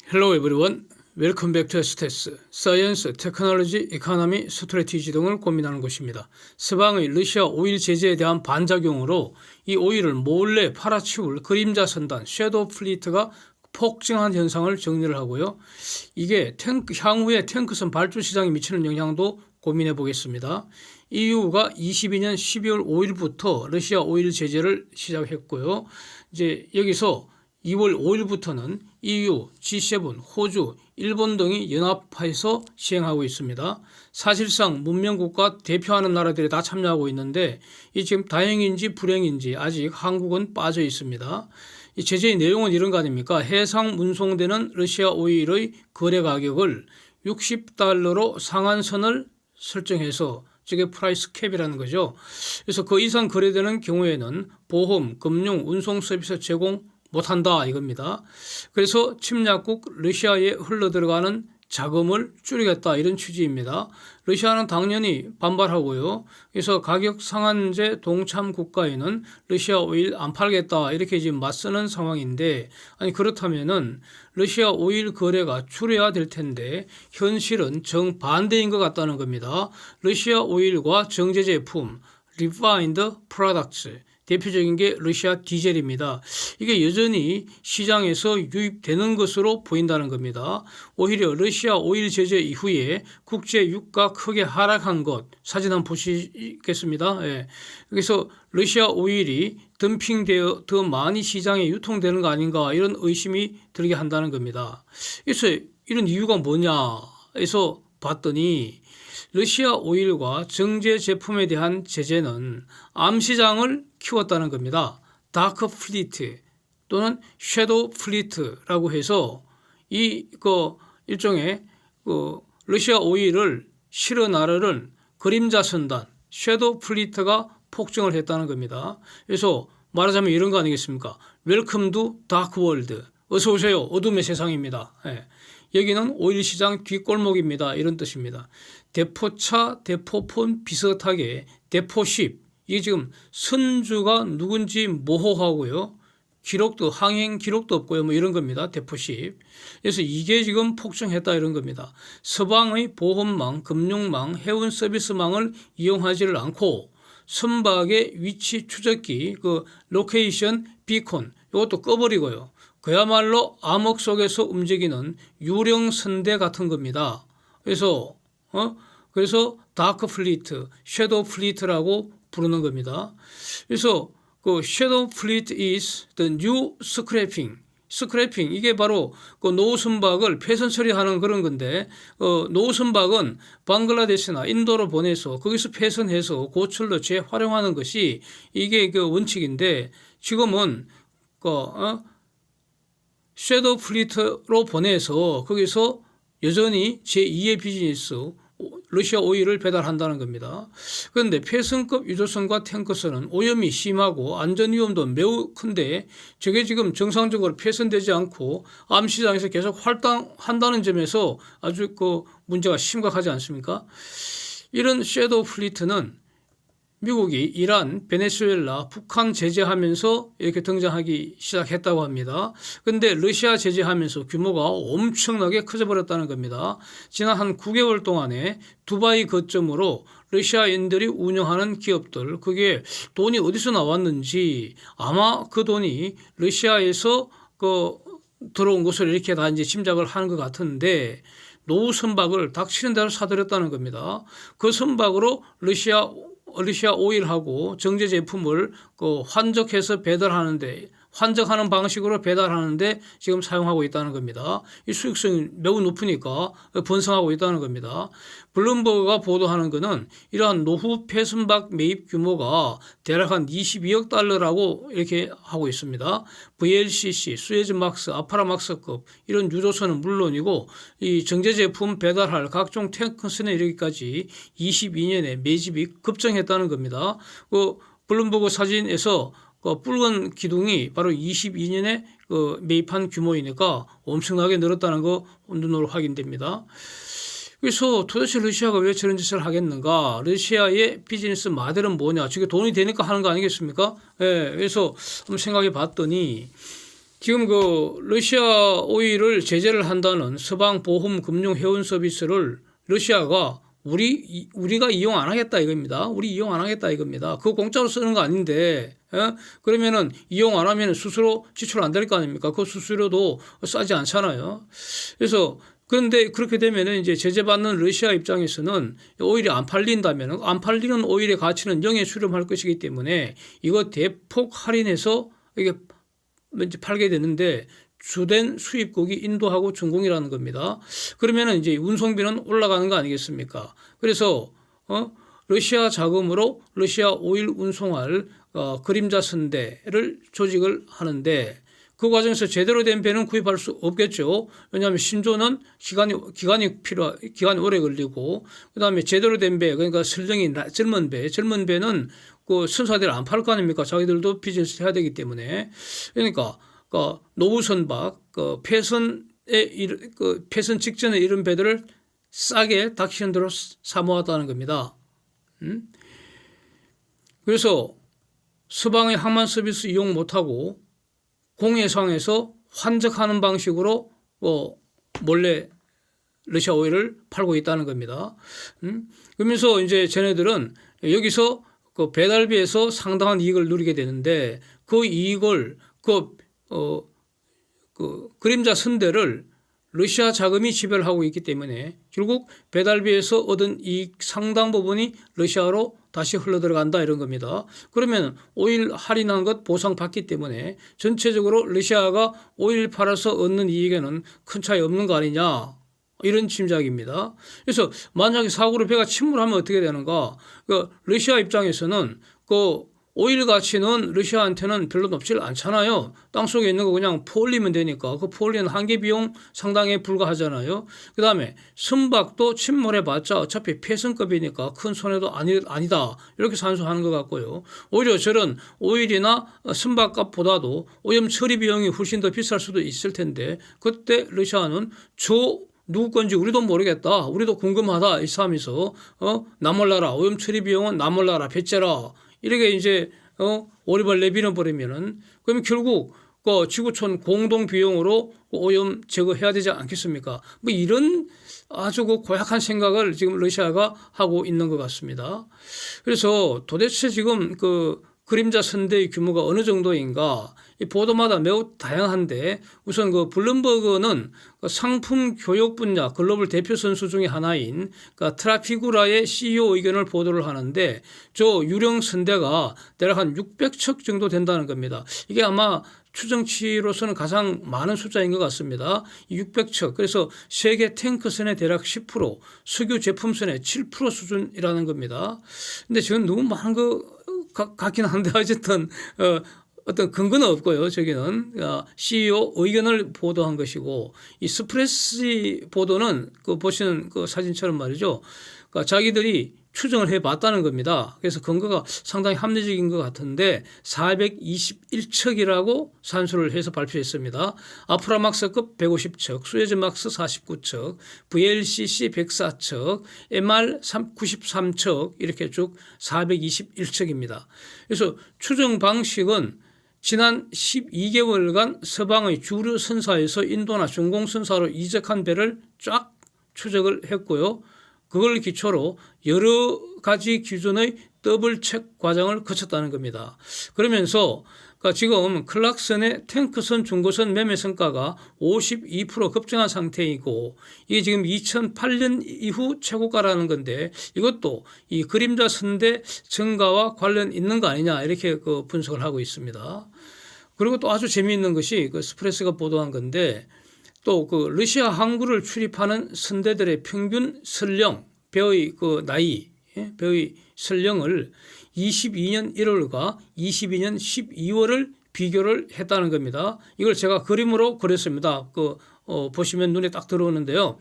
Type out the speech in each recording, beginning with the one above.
Hello everyone. Welcome back to STS. 사이언스, 테크놀로지, 이코노미, 스트래티지 등을 고민하는 곳입니다. 서방의 러시아 오일 제재에 대한 반작용으로 이 오일을 몰래 팔아치울 그림자 선단 섀도우 플리트가 폭증한 현상을 정리를 하고요. 이게 향후에 탱크선 발주 시장에 미치는 영향도 고민해 보겠습니다. EU가 22년 12월 5일부터 러시아 오일 제재를 시작했고요. 이제 여기서 2월 5일부터는 EU, G7, 호주, 일본 등이 연합해서 시행하고 있습니다. 사실상 문명국가 대표하는 나라들이 다 참여하고 있는데 이 지금 다행인지 불행인지 아직 한국은 빠져 있습니다. 이 제재의 내용은 이런 거 아닙니까? 해상 운송되는 러시아 오일의 거래 가격을 60달러로 상한선을 설정해서 저게 프라이스 캡이라는 거죠. 그래서 그 이상 거래되는 경우에는 보험, 금융, 운송 서비스 제공 못한다 이겁니다. 그래서 침략국 러시아에 흘러들어가는 자금을 줄이겠다 이런 취지입니다. 러시아는 당연히 반발하고요. 그래서 가격 상한제 동참 국가에는 러시아 오일 안 팔겠다 이렇게 지금 맞서는 상황인데, 아니 그렇다면은 러시아 오일 거래가 줄여야 될 텐데 현실은 정반대인 것 같다는 겁니다. 러시아 오일과 정제 제품 refined products, 대표적인 게 러시아 디젤입니다. 이게 여전히 시장에서 유입되는 것으로 보인다는 겁니다. 오히려 러시아 오일 제재 이후에 국제 유가 크게 하락한 것 사진 한번 보시겠습니다. 예. 그래서 러시아 오일이 덤핑되어 더 많이 시장에 유통되는 거 아닌가 이런 의심이 들게 한다는 겁니다. 그래서 이런 이유가 뭐냐 해서 봤더니 러시아 오일과 정제 제품에 대한 제재는 암시장을 키웠다는 겁니다. 다크 플리트 또는 섀도우 플리트라고 해서 일종의 러시아 오일을 실어 나르는 그림자 선단 섀도우 플리트가 폭증을 했다는 겁니다. 그래서 말하자면 이런 거 아니겠습니까? 웰컴 투 다크 월드. 어서 오세요. 어둠의 세상입니다. 예. 여기는 오일 시장 뒷골목입니다. 이런 뜻입니다. 대포차, 대포폰 비슷하게 대포십, 이게 지금 선주가 누군지 모호하고요. 기록도 항행 기록도 없고요. 뭐 이런 겁니다. 대포십. 그래서 이게 지금 폭증했다 이런 겁니다. 서방의 보험망, 금융망, 해운 서비스망을 이용하지를 않고 선박의 위치 추적기, 그 로케이션 비콘 이것도 꺼버리고요. 그야말로 암흑 속에서 움직이는 유령 선대 같은 겁니다. 그래서 다크 플리트, 섀도우 플리트라고 부르는 겁니다. 그래서 그 섀도우 플리트 is the new scrapping. 스크래핑 이게 바로 그 노후 선박을 폐선 처리하는 그런 건데, 노후 선박은 방글라데시나 인도로 보내서 거기서 폐선해서 고철로 재활용하는 것이 이게 그 원칙인데, 지금은 섀도우 플리트로 보내서 거기서 여전히 제2의 비즈니스 러시아 오일을 배달한다는 겁니다. 그런데 폐선급 유조선과 탱커선은 오염이 심하고 안전 위험도 매우 큰데 저게 지금 정상적으로 폐선되지 않고 암시장에서 계속 활동한다는 점에서 아주 그 문제가 심각하지 않습니까? 이런 섀도우 플리트는 미국이 이란, 베네수엘라, 북한 제재하면서 이렇게 등장하기 시작했다고 합니다. 그런데 러시아 제재하면서 규모가 엄청나게 커져버렸다는 겁니다. 지난 한 9개월 동안에 두바이 거점으로 러시아인들이 운영하는 기업들, 그게 돈이 어디서 나왔는지 아마 그 돈이 러시아에서 들어온 것을 이렇게 다 이제 짐작을 하는 것 같은데, 노후 선박을 닥치는 대로 사들였다는 겁니다. 그 선박으로 러시아 오일하고 정제 제품을 환적해서 배달하는데, 환적하는 방식으로 배달하는데 지금 사용하고 있다는 겁니다. 이 수익성이 매우 높으니까 번성하고 있다는 겁니다. 블룸버그가 보도하는 것은 이러한 노후 폐선박 매입 규모가 대략 한 22억 달러라고 이렇게 하고 있습니다. VLCC, 수에즈막스, 아파라막스급 이런 유조선은 물론이고 이 정제 제품 배달할 각종 탱크선에 이르기까지 22년에 매집이 급증했다는 겁니다. 블룸버그 사진에서 붉은 기둥이 바로 22년에 매입한 규모이니까 엄청나게 늘었다는 거 눈으로 확인됩니다. 그래서 도대체 러시아가 왜 저런 짓을 하겠는가? 러시아의 비즈니스 모델은 뭐냐? 저게 돈이 되니까 하는 거 아니겠습니까? 예, 그래서 한번 생각해 봤더니 지금 그 러시아 오일을 제재를 한다는 서방 보험 금융 회원 서비스를 러시아가 우리가 이용 안 하겠다 이겁니다. 우리 이용 안 하겠다 이겁니다. 그거 공짜로 쓰는 거 아닌데, 그러면은 이용 안 하면 수수료 지출 안 될 거 아닙니까? 그 수수료도 싸지 않잖아요. 그래서 그런데 그렇게 되면은 이제 제재받는 러시아 입장에서는 오일이 안 팔린다면 안 팔리는 오일의 가치는 0에 수렴할 것이기 때문에 이거 대폭 할인해서 이게 이제 팔게 되는데 주된 수입국이 인도하고 중국이라는 겁니다. 그러면은 이제 운송비는 올라가는 거 아니겠습니까? 그래서 러시아 자금으로 러시아 오일 운송할 그림자 선대를 조직을 하는데 그 과정에서 제대로 된 배는 구입할 수 없겠죠. 왜냐하면 신조는 기간이 오래 걸리고 그다음에 제대로 된 배, 그러니까 설령이 젊은 배는 그 순사대를 안 팔 거 아닙니까? 자기들도 비즈니스 해야 되기 때문에. 그러니까 노후 선박, 폐선 직전에 이런 배들을 싸게 닥치현대로 사모았다는 겁니다. 그래서 서방의 항만 서비스 이용 못하고 공해상에서 환적하는 방식으로 몰래 러시아 오일을 팔고 있다는 겁니다. 그러면서 이제 쟤네들은 여기서 그 배달비에서 상당한 이익을 누리게 되는데 그 이익을 그림자 선대를 러시아 자금이 지배하고 있기 때문에 결국 배달비에서 얻은 이익 상당 부분이 러시아로 다시 흘러들어간다 이런 겁니다. 그러면 오일 할인한 것 보상받기 때문에 전체적으로 러시아가 오일 팔아서 얻는 이익에는 큰 차이 없는 거 아니냐 이런 짐작입니다. 그래서 만약에 사고로 배가 침몰하면 어떻게 되는가? 러시아 입장에서는 오일 가치는 러시아한테는 별로 높지 않잖아요. 땅속에 있는 거 그냥 퍼올리면 되니까. 그 퍼올리는 한계 비용 상당히 불과하잖아요. 그다음에 선박도 침몰해봤자 어차피 폐선급이니까 큰 손해도 아니다. 이렇게 산수하는 것 같고요. 오히려 저런 오일이나 선박값보다도 오염 처리 비용이 훨씬 더 비쌀 수도 있을 텐데 그때 러시아는 누구 건지 우리도 모르겠다. 우리도 궁금하다. 이 싸움에서 나몰라라. 오염 처리 비용은 나몰라라. 배째라. 이렇게 이제 오리발 내비려 버리면은 그러면 결국 지구촌 공동 비용으로 오염 제거해야 되지 않겠습니까? 뭐 이런 아주 고약한 생각을 지금 러시아가 하고 있는 것 같습니다. 그래서 도대체 지금 그림자 선대의 규모가 어느 정도인가? 이 보도마다 매우 다양한데 우선 블룸버그는 상품 교육 분야 글로벌 대표 선수 중에 하나인 트라피구라의 CEO 의견을 보도를 하는데 저 유령 선대가 대략 한 600척 정도 된다는 겁니다. 이게 아마 추정치로서는 가장 많은 숫자인 것 같습니다. 600척. 그래서 세계 탱크선의 대략 10%, 석유 제품선의 7% 수준이라는 겁니다. 근데 지금 너무 많은 거 같긴 한데 어쨌든 어떤 근거는 없고요. 저기는 CEO 의견을 보도한 것이고 이 스프레시 보도는 보시는 사진처럼 말이죠. 자기들이 추정을 해봤다는 겁니다. 그래서 근거가 상당히 합리적인 것 같은데 421척이라고 산수를 해서 발표했습니다. 아프라막스급 150척, 수에즈막스 49척, VLCC 104척, MR 93척 이렇게 쭉 421척입니다. 그래서 추정 방식은 지난 12개월간 서방의 주류 선사에서 인도나 중공 선사로 이적한 배를 쫙 추적을 했고요. 그걸 기초로 여러 가지 기준의 더블 체크 과정을 거쳤다는 겁니다. 그러면서 지금 클락슨의 탱크선 중고선 매매 성과가 52% 급증한 상태이고 이게 지금 2008년 이후 최고가라는 건데 이것도 이 그림자 선대 증가와 관련 있는 거 아니냐 이렇게 분석을 하고 있습니다. 그리고 또 아주 재미있는 것이 스프레스가 보도한 건데 또 러시아 항구를 출입하는 선대들의 평균 선령, 배의 나이, 배의 선령을 22년 1월과 22년 12월을 비교를 했다는 겁니다. 이걸 제가 그림으로 그렸습니다. 보시면 눈에 딱 들어오는데요.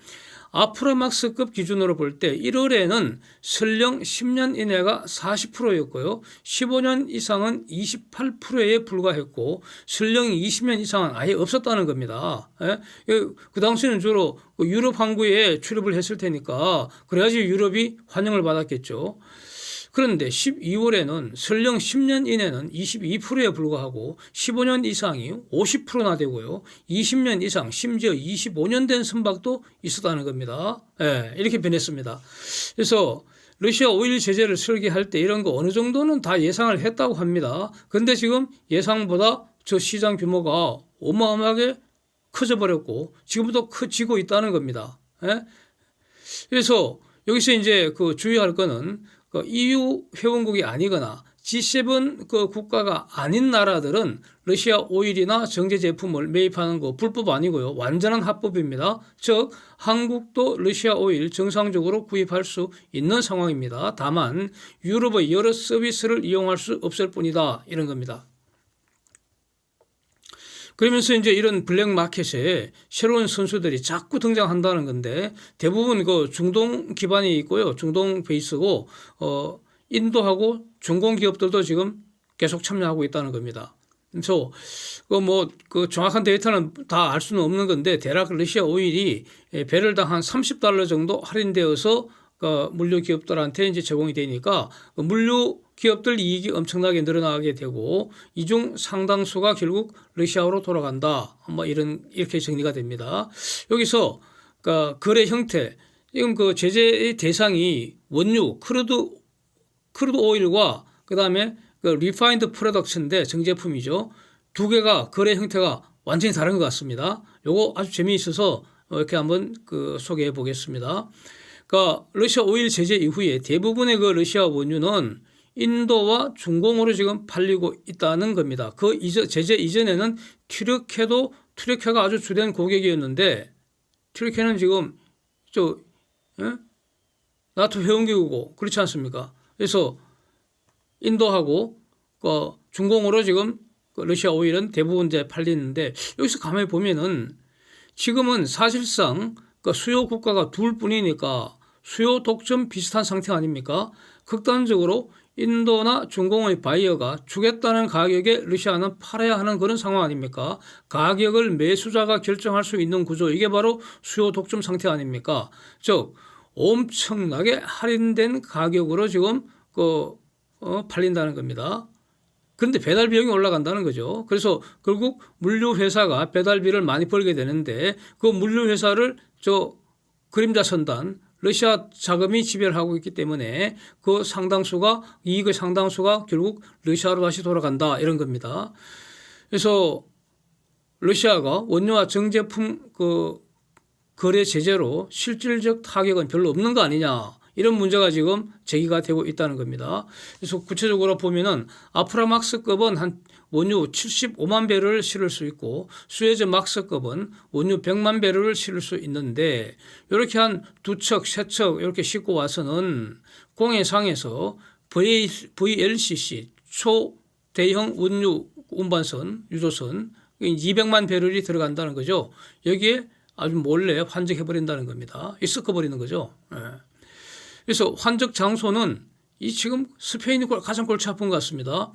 아프라막스급 기준으로 볼 때 1월에는 선령 10년 이내가 40%였고요. 15년 이상은 28%에 불과했고 선령이 20년 이상은 아예 없었다는 겁니다. 그 당시에는 주로 유럽 항구에 출입을 했을 테니까 그래야지 유럽이 환영을 받았겠죠. 그런데 12월에는 설령 10년 이내는 22%에 불과하고 15년 이상이 50%나 되고요. 20년 이상 심지어 25년 된 선박도 있었다는 겁니다. 예, 이렇게 변했습니다. 그래서 러시아 오일 제재를 설계할 때 이런 거 어느 정도는 다 예상을 했다고 합니다. 그런데 지금 예상보다 저 시장 규모가 어마어마하게 커져 버렸고 지금부터 커지고 있다는 겁니다. 예? 그래서 여기서 이제 그 주의할 거는 그 EU 회원국이 아니거나 G7 그 국가가 아닌 나라들은 러시아 오일이나 정제 제품을 매입하는 거 불법 아니고요. 완전한 합법입니다. 즉 한국도 러시아 오일 정상적으로 구입할 수 있는 상황입니다. 다만 유럽의 여러 서비스를 이용할 수 없을 뿐이다. 이런 겁니다. 그러면서 이제 이런 블랙 마켓에 새로운 선수들이 자꾸 등장한다는 건데 대부분 그 중동 기반이 있고요. 중동 베이스고 인도하고 중공 기업들도 지금 계속 참여하고 있다는 겁니다. 그래서 그 정확한 데이터는 다 알 수는 없는 건데 대략 러시아 오일이 배럴당 한 $30 정도 할인되어서 그 물류 기업들한테 이제 제공이 되니까 그 물류 기업들 이익이 엄청나게 늘어나게 되고 이 중 상당수가 결국 러시아로 돌아간다. 이렇게 정리가 됩니다. 여기서 그 거래 형태 지금 그 제재의 대상이 원유 크루드 오일과 그다음에 그 리파인드 프로덕트인데 정제품이죠. 두 개가 거래 형태가 완전히 다른 것 같습니다. 요거 아주 재미있어서 이렇게 한번 그 소개해 보겠습니다. 그러니까 러시아 오일 제재 이후에 대부분의 그 러시아 원유는 인도와 중공으로 지금 팔리고 있다는 겁니다. 그 제재 이전에는 튀르키예가 아주 주된 고객이었는데 튀르키예는 지금 나토 회원국이고 그렇지 않습니까? 그래서 인도하고 그 중공으로 지금 러시아 오일은 대부분 이제 팔리는데 여기서 가만히 보면은 지금은 사실상 그 수요 국가가 둘 뿐이니까 수요 독점 비슷한 상태 아닙니까? 극단적으로 인도나 중공의 바이어가 주겠다는 가격에 러시아는 팔아야 하는 그런 상황 아닙니까? 가격을 매수자가 결정할 수 있는 구조, 이게 바로 수요 독점 상태 아닙니까? 즉 엄청나게 할인된 가격으로 지금 팔린다는 겁니다. 그런데 배달 비용이 올라간다는 거죠. 그래서 결국 물류 회사가 배달비를 많이 벌게 되는데 그 물류 회사를 그림자 선단 러시아 자금이 지배를 하고 있기 때문에 그 이익의 상당수가 결국 러시아로 다시 돌아간다 이런 겁니다. 그래서 러시아가 원유와 정제품 거래 제재로 실질적 타격은 별로 없는 거 아니냐, 이런 문제가 지금 제기가 되고 있다는 겁니다. 그래서 구체적으로 보면은 아프라막스급은 한 원유 75만 배럴을 실을 수 있고 수에즈 막스급은 원유 100만 배럴을 실을 수 있는데 이렇게 한 두 척, 세 척 이렇게 싣고 와서는 공해상에서 VLCC 초대형 원유 운반선, 유조선 200만 배럴이 들어간다는 거죠. 여기에 아주 몰래 환적해버린다는 겁니다. 섞어버리는 거죠. 그래서 환적 장소는 지금 스페인이 가장 골치 아픈 것 같습니다.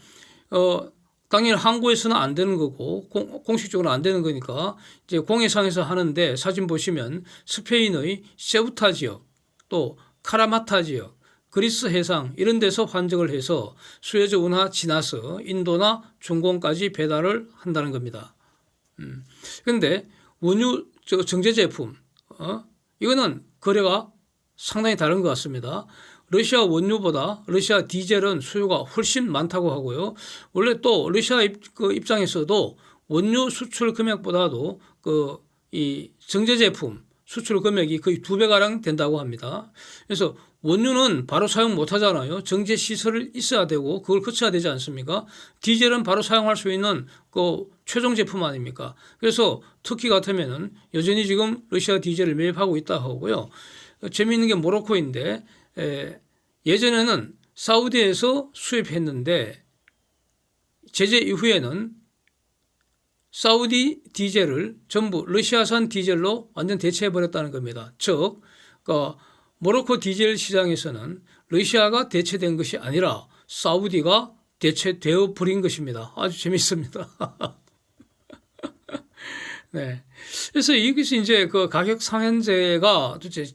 당연히 항구에서는 안 되는 거고 공식적으로 안 되는 거니까 이제 공해상에서 하는데 사진 보시면 스페인의 세우타 지역 또 카라마타 지역 그리스 해상 이런 데서 환적을 해서 수에즈 운하 지나서 인도나 중공까지 배달을 한다는 겁니다. 그런데 원유 정제 제품 이거는 거래가 상당히 다른 것 같습니다. 러시아 원유보다 러시아 디젤은 수요가 훨씬 많다고 하고요. 원래 또 러시아 입장에서도 원유 수출 금액보다도 이 정제 제품 수출 금액이 거의 2배가량 된다고 합니다. 그래서 원유는 바로 사용 못 하잖아요. 정제 시설을 있어야 되고 그걸 거쳐야 되지 않습니까? 디젤은 바로 사용할 수 있는 최종 제품 아닙니까? 그래서 터키 같으면은 여전히 지금 러시아 디젤을 매입하고 있다 하고요. 재미있는 게 모로코인데 예전에는 사우디에서 수입했는데 제재 이후에는 사우디 디젤을 전부 러시아산 디젤로 완전 대체해버렸다는 겁니다. 즉 모로코 디젤 시장에서는 러시아가 대체된 것이 아니라 사우디가 대체되어 버린 것입니다. 아주 재밌습니다. 네. 그래서 이것이 이제 가격 상한제가 도대체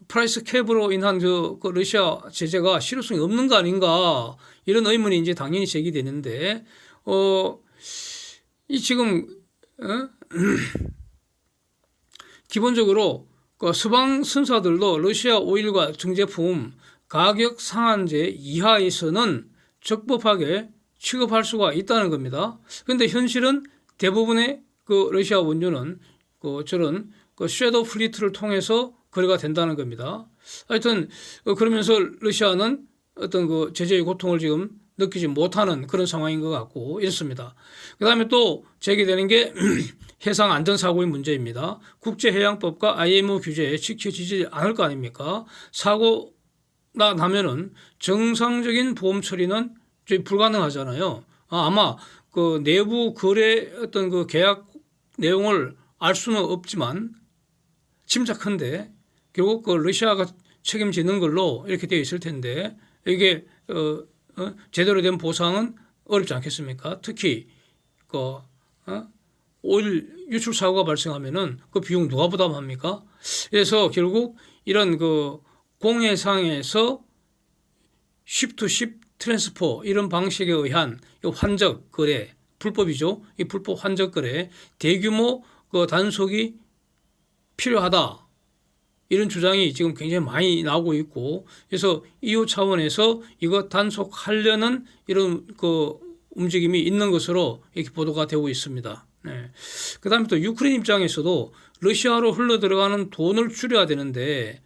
프라이스 캡으로 인한 그 러시아 제재가 실효성이 없는 거 아닌가 이런 의문이 이제 당연히 제기되는데 이 지금 기본적으로 그 서방 선사들도 러시아 오일과 정제품 가격 상한제 이하에서는 적법하게 취급할 수가 있다는 겁니다. 그런데 현실은 대부분의 그 러시아 원유는 저런 섀도우 플리트를 통해서 거래가 된다는 겁니다. 하여튼 그러면서 러시아는 어떤 그 제재의 고통을 지금 느끼지 못하는 그런 상황인 것 같고 이렇습니다. 그다음에 또 제기되는 게 해상 안전사고의 문제입니다. 국제해양법과 IMO 규제에 지켜지지 않을 거 아닙니까? 사고가 나면은 정상적인 보험 처리는 불가능하잖아요. 아마 그 내부 거래 어떤 그 계약 내용을 알 수는 없지만 짐작한데 결국 그 러시아가 책임지는 걸로 이렇게 되어 있을 텐데 이게 제대로 된 보상은 어렵지 않겠습니까? 특히 그 오일 유출 사고가 발생하면은 그 비용 누가 부담합니까? 그래서 결국 이런 그 공해상에서 쉽투쉽 트랜스포 이런 방식에 의한 환적 거래 불법이죠. 이 불법 환적 거래 대규모 그 단속이 필요하다. 이런 주장이 지금 굉장히 많이 나오고 있고 그래서 EU 차원에서 이거 단속하려는 이런 그 움직임이 있는 것으로 이렇게 보도가 되고 있습니다. 네. 그다음에 또 유크레인 입장에서도 러시아로 흘러 들어가는 돈을 줄여야 되는데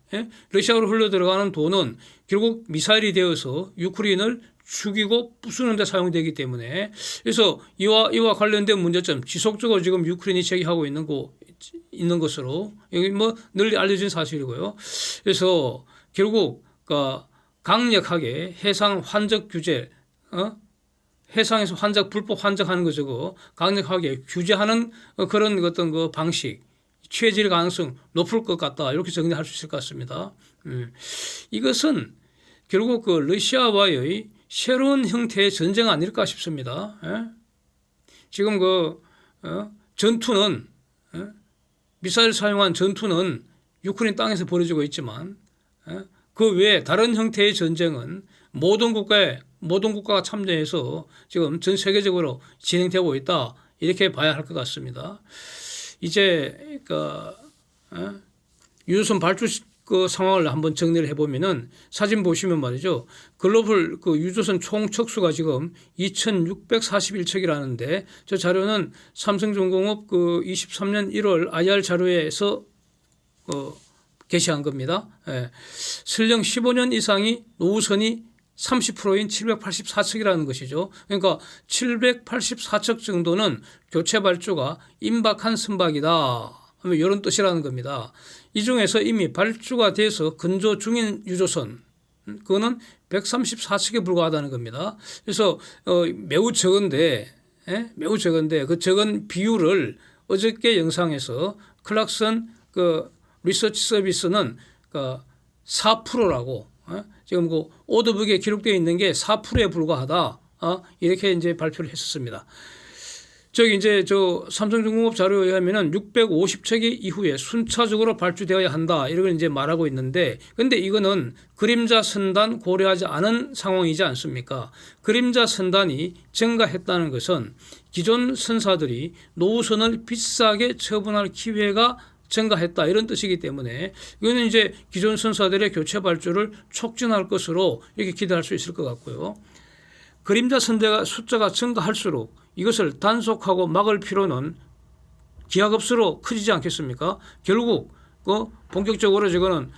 러시아로 흘러 들어가는 돈은 결국 미사일이 되어서 유크레인을 죽이고 부수는 데 사용되기 때문에 그래서 이와 관련된 문제점 지속적으로 지금 유크레인이 제기하고 있는 것으로 여기 뭐 널리 알려진 사실이고요. 그래서 결국 강력하게 해상 환적 규제, 해상에서 불법 환적하는 거 저거 강력하게 규제하는 그런 어떤 그 방식 취해질 가능성 높을 것 같다 이렇게 정리할 수 있을 것 같습니다. 이것은 결국 그 러시아와의 새로운 형태의 전쟁 아닐까 싶습니다. 지금 전투는 미사일 사용한 전투는 유크레인 땅에서 벌어지고 있지만 그 외에 다른 형태의 전쟁은 모든 국가가 참여해서 지금 전 세계적으로 진행되고 있다 이렇게 봐야 할 것 같습니다. 이제 유조선 발주 그 상황을 한번 정리를 해보면은 사진 보시면 말이죠. 글로벌 그 유조선 총 척수가 지금 2,641척이라는데 저 자료는 삼성重工업 그 23년 1월 IR 자료에서 게시한 겁니다. 설령 15년 이상이 노후선이 30%인 784척이라는 것이죠. 그러니까 784척 정도는 교체 발주가 임박한 선박이다. 이런 뜻이라는 겁니다. 이 중에서 이미 발주가 돼서 건조 중인 유조선 그거는 134척에 불과하다는 겁니다. 그래서 매우 적은데 그 적은 비율을 어저께 영상에서 클락슨 그 리서치 서비스는 4%라고 지금 그 오더북에 기록되어 있는 게 4%에 불과하다 이렇게 이제 발표를 했었습니다. 이제 삼성중공업 자료에 의하면은 650척이 이후에 순차적으로 발주되어야 한다. 이걸 이제 말하고 있는데, 근데 이거는 그림자 선단 고려하지 않은 상황이지 않습니까? 그림자 선단이 증가했다는 것은 기존 선사들이 노후선을 비싸게 처분할 기회가 증가했다. 이런 뜻이기 때문에 이거는 이제 기존 선사들의 교체 발주를 촉진할 것으로 이렇게 기대할 수 있을 것 같고요. 그림자 선대가 숫자가 증가할수록 이것을 단속하고 막을 필요는 기하급수로 커지지 않겠습니까? 결국 본격적으로 저거는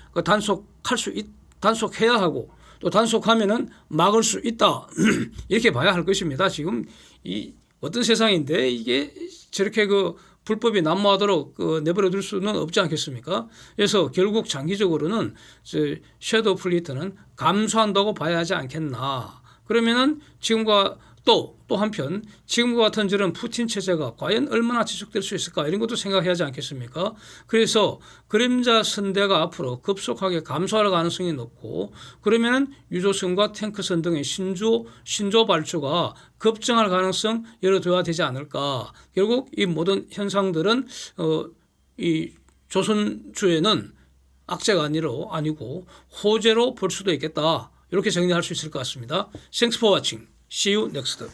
단속해야 하고 또 단속하면은 막을 수 있다 이렇게 봐야 할 것입니다. 지금 이 어떤 세상인데 이게 저렇게 불법이 난무하도록 내버려 둘 수는 없지 않겠습니까? 그래서 결국 장기적으로는 섀도우 플리트는 감소한다고 봐야 하지 않겠나. 그러면은 지금과 또 한편 지금과 같은 저런 푸틴 체제가 과연 얼마나 지속될 수 있을까 이런 것도 생각해야 하지 않겠습니까? 그래서 그림자 선대가 앞으로 급속하게 감소할 가능성이 높고 그러면은 유조선과 탱크선 등의 신조 발주가 급증할 가능성 열어둬야 되지 않을까. 결국 이 모든 현상들은 이 조선주에는 악재가 아니고 호재로 볼 수도 있겠다. 이렇게 정리할 수 있을 것 같습니다. Thanks for watching. See you next.